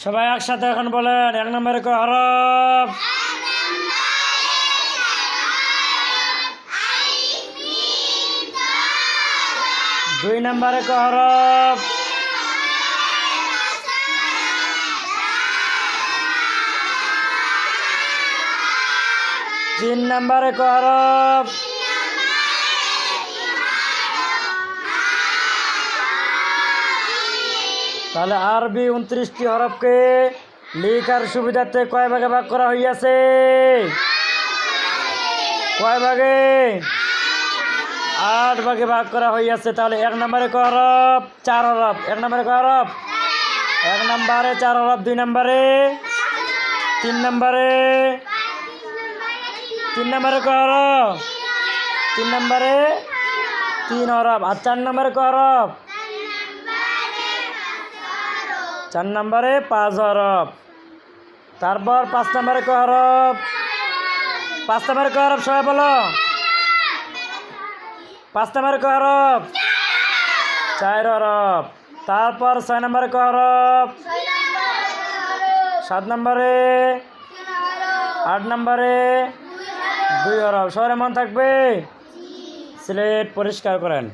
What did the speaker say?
সবাই একসাথে এখন বলেন, 1 নম্বরে ক হরফ। 2 নম্বরে ক হরফ। 3 নম্বরে ক হরফ। তাহলে আরবি 29টি হরফকে লেখার সুবিধার্থে কয় ভাগে ভাগ করা হইয়াছে? কয় ভাগে? 8 ভাগে ভাগ করা হইয়াছে। তাহলে 1 নম্বরে ক হরফ? 4 হরফ। 1 নম্বরে ক হরফ? 1 নম্বরে 4 হরফ। 2 নম্বরে? 3 নম্বরে? 3 নম্বরে ক হরফ? 3 নম্বরে 3 হরফ। আর 4 নম্বরে ক হরফ? 4 নম্বরে 5 হরফ। তারপর 5 নম্বরে ক হরফ? 5 নম্বরে ক হরফ? সবাই বলো। 5 নম্বরে ক হরফ? 4 হরফ। তারপর 6 নম্বরে ক হরফ? 7 নম্বরে? 8 নম্বরে? 2 হরফ। সবার মন থাকবে? স্লেট পরিষ্কার করেন।